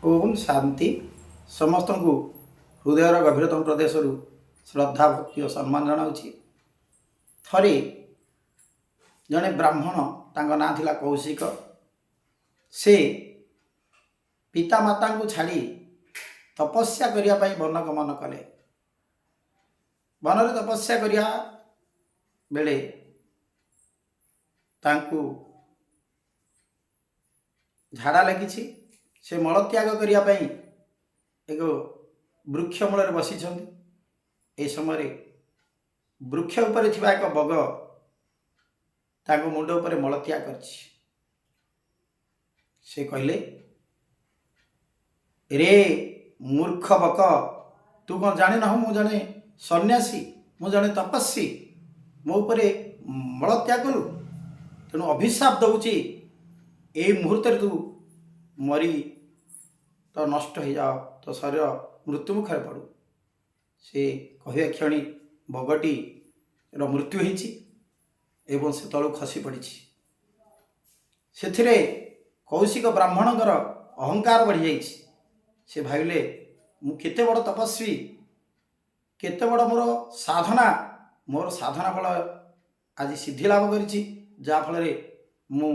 ओम शांति समस्त को हृदयर गभीरतम प्रदेश श्रद्धा भक्ति और सम्मान जनाऊँगी। थरे जड़े ब्राह्मण तांका ना थिला कौशिक। से पिता माता को छाड़ी तपस्या करने वन गमन कले। वन में तपस्या करिया बेले तांकु झाड़ा लगी। से मल त्याग करने एक वृक्ष मूल बसी। ए समय वृक्ष उपर थिबा एक बग ताको मुंड उपर मल त्याग कर। से कहले, रे मूर्ख बक, तू कौन जाने ना मु जने सन्यासी, मु जने तपस्वी, मो उपरे मल त्याग करू। तेणु अभिशाप दौची ए मुहूर्त तू मरी तो नष्ट हो जाओ, तो शरीर मृत्यु मुखर पड़ू। से कहवा क्षणी बगटी मृत्यु होती एवं से तलू खसी पड़ी। से कौशिक ब्राह्मणकर अहंकार बढ़ी जाइए। से भाविले मु केते बड़ तपस्वी, केते बड़ मोर साधना, मोर साधना फल आज सिद्धि लाभ करिछि, जा फल मु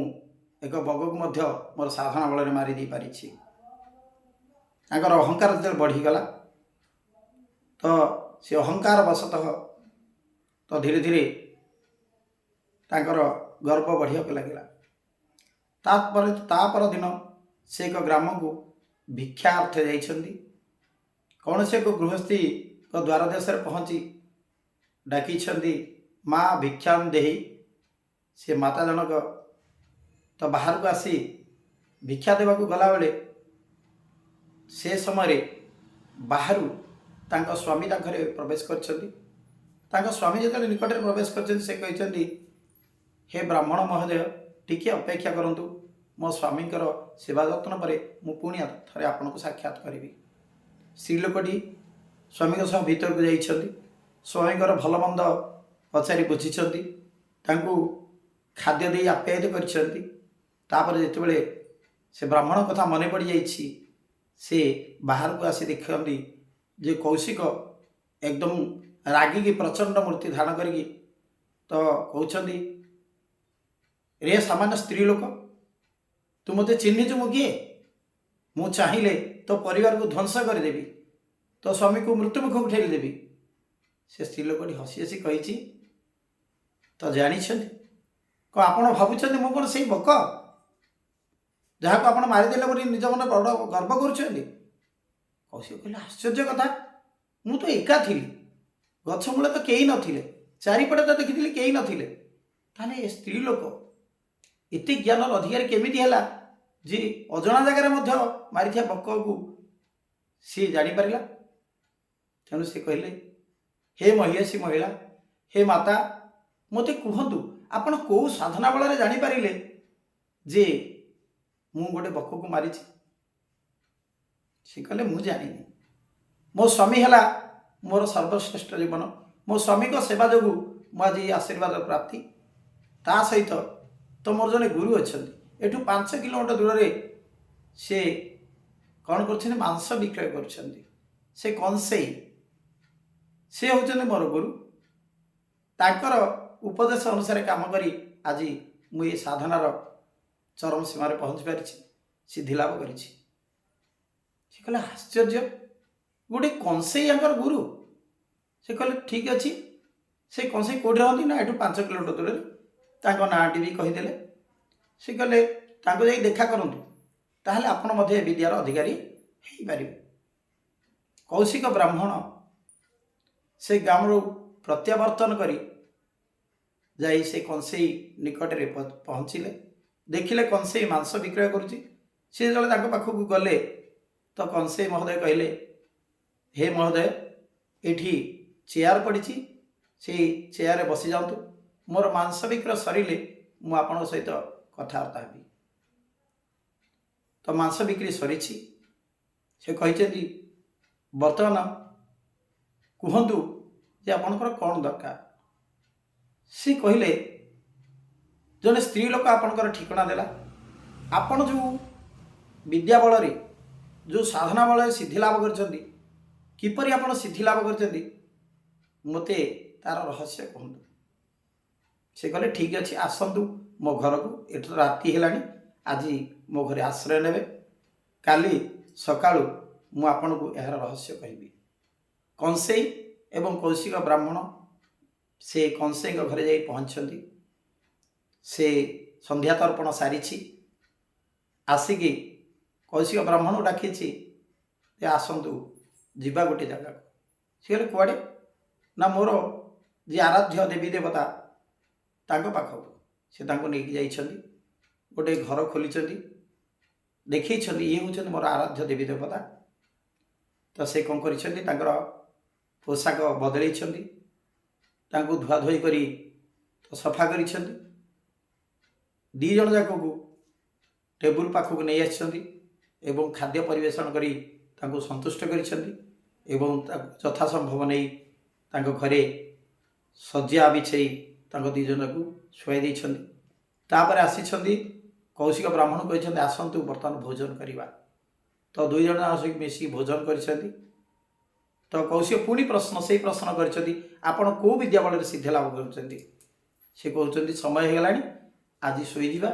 एक बग को मध्य मोर साधना बल मारी दे पारि। अहंकार जो बढ़ीगला तो से अहंकार वशतः तो धीरे धीरे तांकर गर्व बढ़िया लगे। तापर दिन से एक ग्राम को भिक्षा अर्थ जाइछन्ति। कौन से एक गृहस्थी को द्वार देश पहुँची डाकी माँ भिक्षा देही। से माता जनक तो बाहर को आसी भिक्षा देवा गला बेले से समय बाहर तांका स्वामी घरे प्रवेश कर। स्वामी जो निकट में प्रवेश कर से कहते, हे ब्राह्मण महोदय टिके अपेक्षा करंतु, मो स्वामी सेवा जत्न पर मु पुणी थे आपन को साक्षात करी। स्त्रीलोकटी स्वामी सह भीतर को जाइछन्ति। स्वामी भल मंद पचारि बुझी खाद्य दे आप्यायित कर। जितेबाला से ब्राह्मण कथा मन पड़ जाइछि, से बाहर को आसी देखते जे कौशिक एकदम रागिकी प्रचंड मूर्ति धारण करी तो कहते, रे सामान्य स्त्री लोक, तू मत चिन्हिचु मु किए? मु चाहिए तो परिवार को ध्वंस करदेवी, तो स्वामी को मृत्युमुख उठेली देवी। से स्त्री लोकटी हसी हसी कही, तो जानी को आपण भावुं मु कौन से बक जहाँ को आप मारिदेले बोली निज मन बड़ गर्व कर। कौशिक कहले, आश्चर्य कथा, मु तो एका थी, गछ मूल तो कई नथिले, चारिपटे तो देखी कई नथिले। ताले स्त्री लोक इति ज्ञान अधिकारी केमिति हैला जे अजना जगार मारी बक को सी जानी पारिला। तेणु से कहले, हे महिषी महिला, हे माता, मते कहतु आपण को साधना बल जानीपारे जे मु गोटे बक को मारी। सी कहले, मु जानी, मो स्वामी है मोर सर्वश्रेष्ठ जीवन, मो स्वामी को सेवा जो मु आज आशीर्वाद प्राप्ति। ता सहित तो मोर जने गुरु अच्छा एठू 5 किलोमीटर दूर से कौन कर मांस विक्रय कर। से कंसेई से होचने मोर गुरु। ताकर उपदेश अनुसार काम करी आज मुझे साधनार चरम सीमार पहुँची पारि, सिद्धि लाभ कर। कहले, आश्चर्य, गोटे कंसेई गुरु। से कहले, ठीक अच्छी, से कंसेई कौटी रहती ना एठू 5 किलोमीटर दूर, नाटी भी कहीदेले। से कहले, जा देखा करूँ, ताहले आपण मध्य विद्यार अधिकारी हो पारे। कौशिक ब्राह्मण से गाँव प्रत्यावर्तन करी जाई से कंसेई निकट में पहुँचले। देखिले कंसेई मांस विक्रय करुच्ची। सी जो पाखक गले तो कंसेई महोदय कहले, हे महोदय, एठी चेयर पड़ी, से चेयर बसी जातु, मोर मांस विक्रय सरिले मु आपण सहित कथबार्ता हेबी। तो मांस बिक्री सरी। से कहते, बर्तमान कहतु जे आपणकर कौन दरकार। सी कहले, जड़े स्त्री लोक आपणकर ठिकना देला, आपण जो विद्या बल जो साधना बल सिद्धि लाभ कर किपरि आपण सिद्धि लाभ कर मते तार रहस्य कहतु। से कहले ठीक अच्छे आसतु मो घर को एठ राति है आज मो घरे आश्रय ने काली सका मुझे को यार रहस्य कहबी। कंसेई एवं कौशिक ब्राह्मण से कंसेई घरे जाई पहुँचती से संध्या तर्पण सारी आसिकी कौशिक ब्राह्मण डाकी आसतु जीवा गोटे जगह सी कहले कुआड़े ना मोर जी आराध्य देवी देवता तांको पाखक से नहीं गोटे घर खोली देखी ये हूँ मोर आराध्य देवी देवता। तो से कौन कर पोशाक बदल धुआ धोई कर तो सफा कर दी जन जाक को टेबुल पाखक नहीं आसि खाद्य परिवेशन कर संतुष्ट कर यथा संभव नहीं घरे सज्जा बिछे दी जन को शुआई तापर आसी कौशिक ब्राह्मण कहते आसतु बर्तमान भोजन करवा। तो दुई जन आसिक मिसी भोजन कर तो कौशिक पुणी प्रश्न से प्रश्न कर कौ विद्याबल सिद्धि लाभ कर कहते समय होगा आज शोजा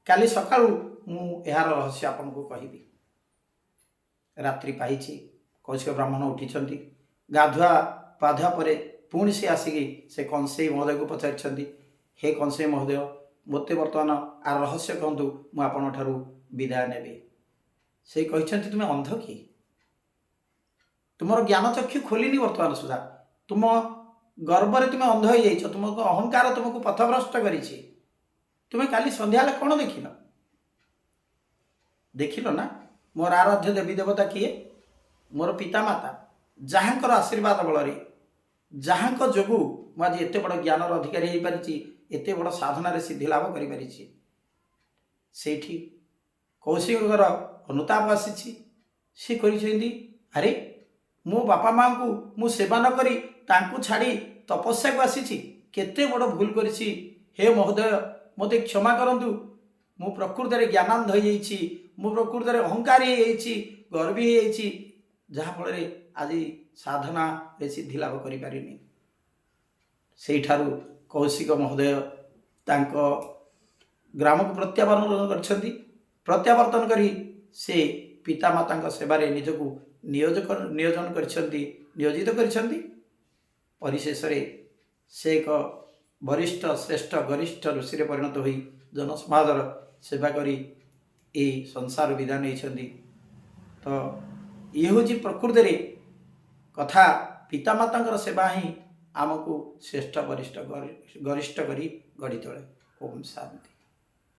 काली सका यार रहस्य आपन को कहबी। रात्रि पाई कौशिक ब्राह्मण उठी गाधुआ पाधुआ पर पुणी से आसिकी से कंसेई महोदय को पचारि हे कंसेई महोदय मत बर्तमान आर रहस्य कहतु मुझे विदाय नेबी। से कहते तुम्हें अंध कि तुम ज्ञान चक्षु खोलनी बर्तमान सुधा तुम गर्व में तुम्हें अंध हो जाइछ तुमको अहंकार तुमको पथभ्रष्ट कर तुम्हें काली संध्या कौन देखिल ना मोर आराध्य देवी देवता किए मोर पितामाता जहाँकर आशीर्वाद बल जहाँ जोगु मुझे एत बड़ ज्ञानर अधिकारी हो पारी एत बड़ साधन सिद्धि लाभ कर कौशिकर अनुताप आसी अरे मो बापा माँ को मु सेवा न करी तांकु छाड़ी तपस्या को आसी केते बड़ भूल करिछि हे महोदय मते क्षमा करंतु मु प्रकृत में ज्ञानांध हो जाइछि मु प्रकृत में अहंकारी गर्वी हो जहाँफल आज साधना सिद्धि लाभ करें से कौशिक महोदय ग्राम को प्रत्यावर्तन करी से पितामाता सेवारे निजक नियोजन नियोजित परिशेष से एक वरिष्ठ श्रेष्ठ गरिष्ठ ऋषि परिणत हो जनसमाजर सेवा करी संसार विधान नहीं। तो ये हूँ प्रकृति रे कथा पितामाता सेवा ही आमको श्रेष्ठ वरिष्ठ गरिष्ठ करी गढ़ी तोले। ओम शांति।